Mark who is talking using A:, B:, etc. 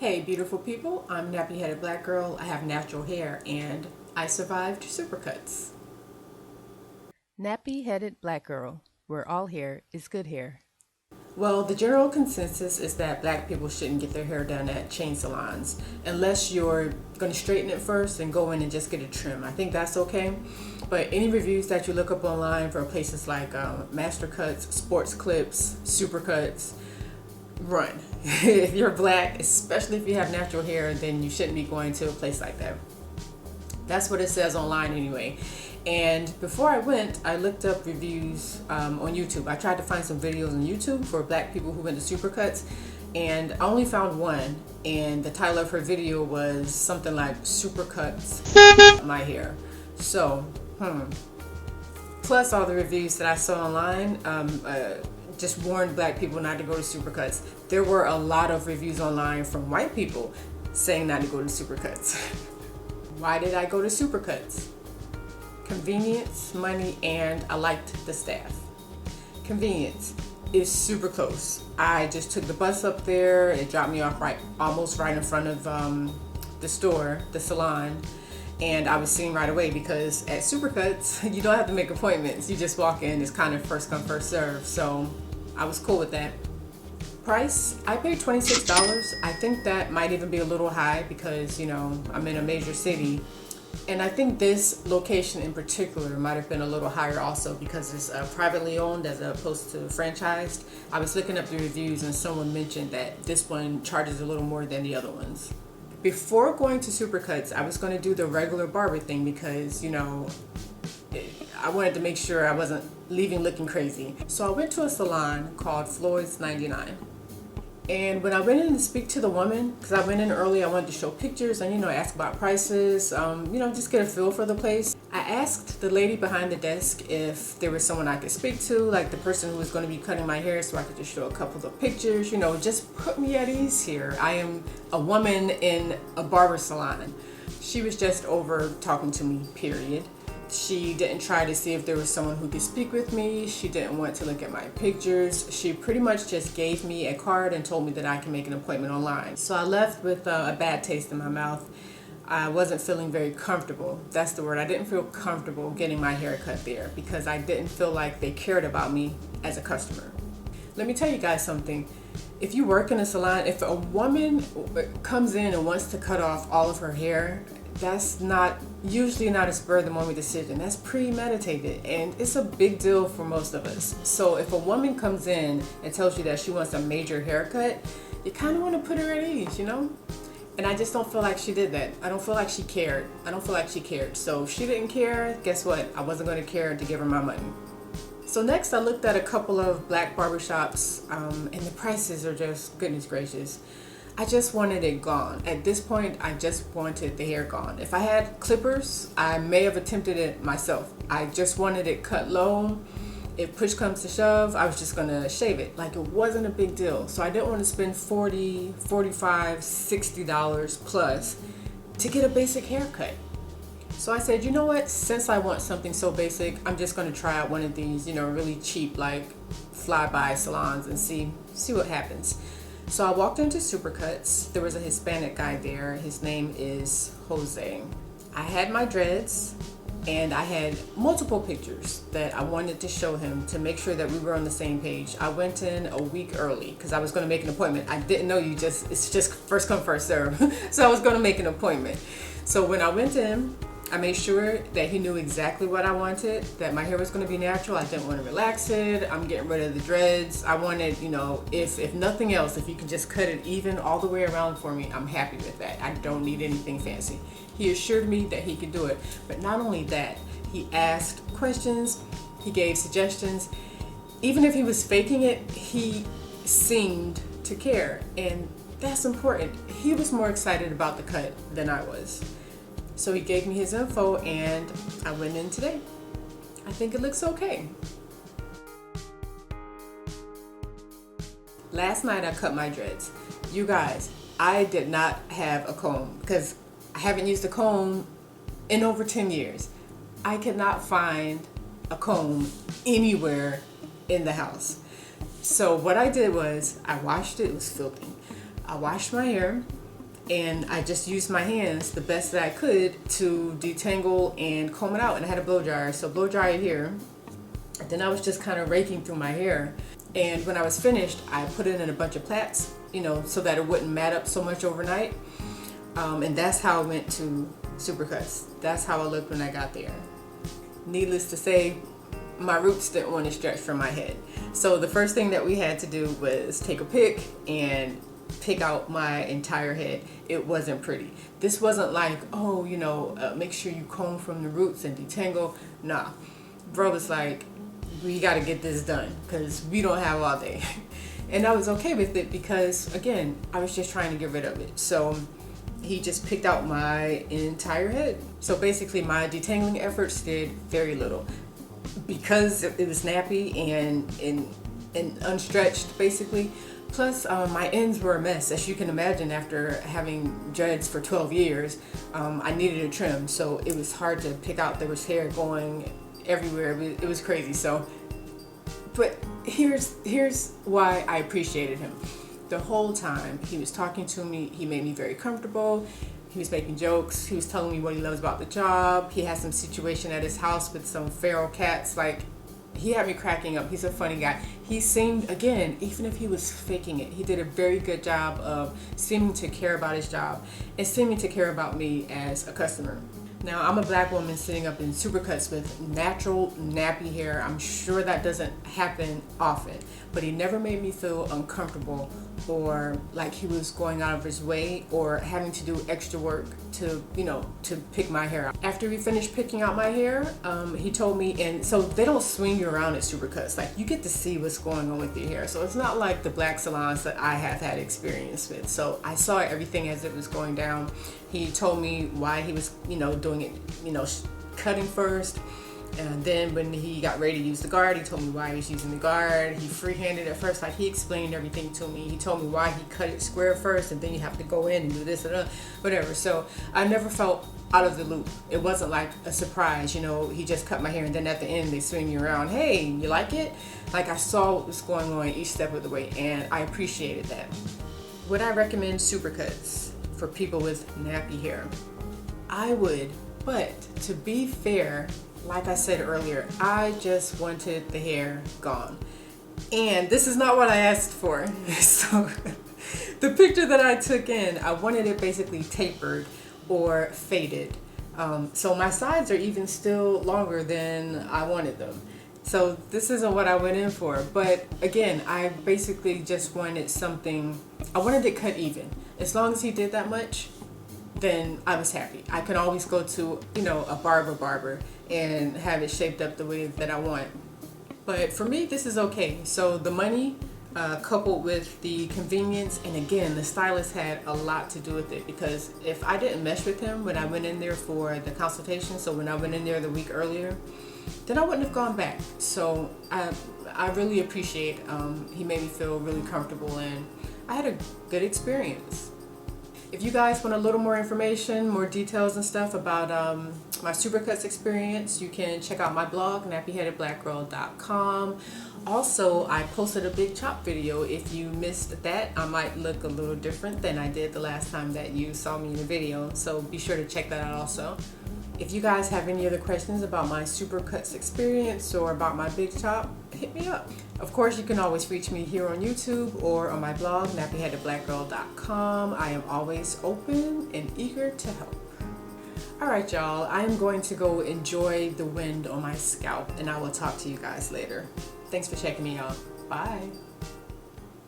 A: Hey beautiful people, I'm Nappy Headed Black Girl. I have natural hair and I survived Supercuts.
B: Nappy headed black girl, where all hair is good hair.
A: Well, the general consensus is that black people shouldn't get their hair done at chain salons unless you're going to straighten it first and go in and just get a trim. I think that's okay. But any reviews that you look up online for places like Master Cuts, Sports Clips, Supercuts, run. If you're black, especially if you have natural hair, then you shouldn't be going to a place like that. That's what it says online anyway. And before I went, I looked up reviews on YouTube. I tried to find some videos on YouTube for black people who went to Supercuts, and I only found one. And the title of her video was something like Supercuts my hair. So, plus all the reviews that I saw online just warned black people not to go to Supercuts. There were a lot of reviews online from white people saying not to go to Supercuts. Why did I go to Supercuts? Convenience, money, and I liked the staff. Convenience is super close. I just took the bus up there. It dropped me off almost right in front of the store, the salon, and I was seen right away because at Supercuts you don't have to make appointments. You just walk in. It's kind of first come first serve. So I was cool with that. Price, I paid $26. I think that might even be a little high because, I'm in a major city. And I think this location in particular might have been a little higher also because it's privately owned as opposed to franchised. I was looking up the reviews and someone mentioned that this one charges a little more than the other ones. Before going to Supercuts, I was going to do the regular barber thing because, I wanted to make sure I wasn't leaving looking crazy. So I went to a salon called Floyd's 99. And when I went in to speak to the woman, because I went in early, I wanted to show pictures and, ask about prices, just get a feel for the place. I asked the lady behind the desk if there was someone I could speak to, like the person who was going to be cutting my hair so I could just show a couple of pictures, just put me at ease here. I am a woman in a barber salon. She was just over talking to me, period. She didn't try to see if there was someone who could speak with me. She didn't want to look at my pictures. She pretty much just gave me a card and told me that I can make an appointment online. So I left with a bad taste in my mouth. I wasn't feeling very comfortable. That's the word. I didn't feel comfortable getting my hair cut there because I didn't feel like they cared about me as a customer. Let me tell you guys something. If you work in a salon, if a woman comes in and wants to cut off all of her hair, that's usually not a spur of the moment decision. That's premeditated, and it's a big deal for most of us. So if a woman comes in and tells you that she wants a major haircut, you kind of want to put her at ease, And I just don't feel like she did that. I don't feel like she cared. So if she didn't care, guess what? I wasn't going to care to give her my money. So next I looked at a couple of black barbershops, and the prices are just, goodness gracious. I just wanted it gone. At this point, I just wanted the hair gone. If I had clippers, I may have attempted it myself. I just wanted it cut low. If push comes to shove, I was just gonna shave it. Like, it wasn't a big deal. So I didn't want to spend $40, $45, $60 plus to get a basic haircut. So I said, you know what? Since I want something so basic, I'm just gonna try out one of these, really cheap, like fly-by salons and see what happens. So I walked into Supercuts. There was a Hispanic guy there. His name is Jose. I had my dreads and I had multiple pictures that I wanted to show him to make sure that we were on the same page. I went in a week early because I was going to make an appointment. I didn't know it's just first come, first serve. So I was going to make an appointment. So when I went in, I made sure that he knew exactly what I wanted, that my hair was going to be natural. I didn't want to relax it. I'm getting rid of the dreads. I wanted, if nothing else, if you can just cut it even all the way around for me, I'm happy with that. I don't need anything fancy. He assured me that he could do it. But not only that, he asked questions, he gave suggestions. Even if he was faking it, he seemed to care. And that's important. He was more excited about the cut than I was. So he gave me his info and I went in today. I think it looks okay. Last night I cut my dreads. You guys, I did not have a comb because I haven't used a comb in over 10 years. I could not find a comb anywhere in the house. So what I did was I washed it. It was filthy. I washed my hair and I just used my hands the best that I could to detangle and comb it out. And I had a blow dryer, so blow dryer here. And then I was just kind of raking through my hair. And when I was finished, I put it in a bunch of plaits, you know, so that it wouldn't mat up so much overnight. And that's how I went to Supercuts. That's how I looked when I got there. Needless to say, my roots didn't want to stretch from my head. So the first thing that we had to do was take a pick and pick out my entire head. It wasn't pretty. This wasn't like, oh, you know, make sure you comb from the roots and detangle. Nah, bro was like, we got to get this done because we don't have all day. And I was okay with it because, again, I was just trying to get rid of it. So he just picked out my entire head. So basically my detangling efforts did very little because it was nappy and unstretched basically. Plus my ends were a mess, as you can imagine. After having dreads for 12 years, I needed a trim, so it was hard to pick out. There was hair going everywhere. It was crazy. So, but here's why I appreciated him. The whole time he was talking to me, he made me very comfortable. He was making jokes. He was telling me what he loves about the job. He had some situation at his house with some feral cats. Like, he had me cracking up. He's a funny guy. He seemed, again, even if he was faking it, he did a very good job of seeming to care about his job and seeming to care about me as a customer. Now, I'm a black woman sitting up in Supercuts with natural nappy hair. I'm sure that doesn't happen often, but he never made me feel uncomfortable or like he was going out of his way or having to do extra work to, you know, to pick my hair out. After we finished picking out my hair, he told me, and so they don't swing you around at Supercuts. Like, you get to see what's going on with your hair. So it's not like the black salons that I have had experience with. So I saw everything as it was going down. He told me why he was, you know, doing it, you know, cutting first. And then when he got ready to use the guard, he told me why he was using the guard. He freehanded at first, like he explained everything to me. He told me why he cut it square first, and then you have to go in and do this and that, whatever. So I never felt out of the loop. It wasn't like a surprise, you know, he just cut my hair and then at the end they swing you around. Hey, you like it? Like, I saw what was going on each step of the way, and I appreciated that. Would I recommend Supercuts for people with nappy hair? I would, but to be fair, like I said earlier, I just wanted the hair gone. And this is not what I asked for. So the picture that I took in, I wanted it basically tapered or faded. So my sides are even still longer than I wanted them. So this isn't what I went in for. But again, I basically just wanted something, I wanted it cut even. As long as he did that much, then I was happy. I could always go to, you know, a barber and have it shaped up the way that I want. But for me, this is okay. So the money coupled with the convenience, and again, the stylist had a lot to do with it, because if I didn't mesh with him when I went in there for the consultation, so when I went in there the week earlier, then I wouldn't have gone back. So I really appreciate, he made me feel really comfortable, and I had a good experience. If you guys want a little more information, more details and stuff about my Supercuts experience, you can check out my blog, nappyheadedblackgirl.com. Also, I posted a big chop video. If you missed that, I might look a little different than I did the last time that you saw me in the video, so be sure to check that out also. If you guys have any other questions about my Supercuts experience or about my big chop, hit me up. Of course, you can always reach me here on YouTube or on my blog, nappyheadedblackgirl.com. I am always open and eager to help. Alright y'all, I am going to go enjoy the wind on my scalp, and I will talk to you guys later. Thanks for checking me out. Bye.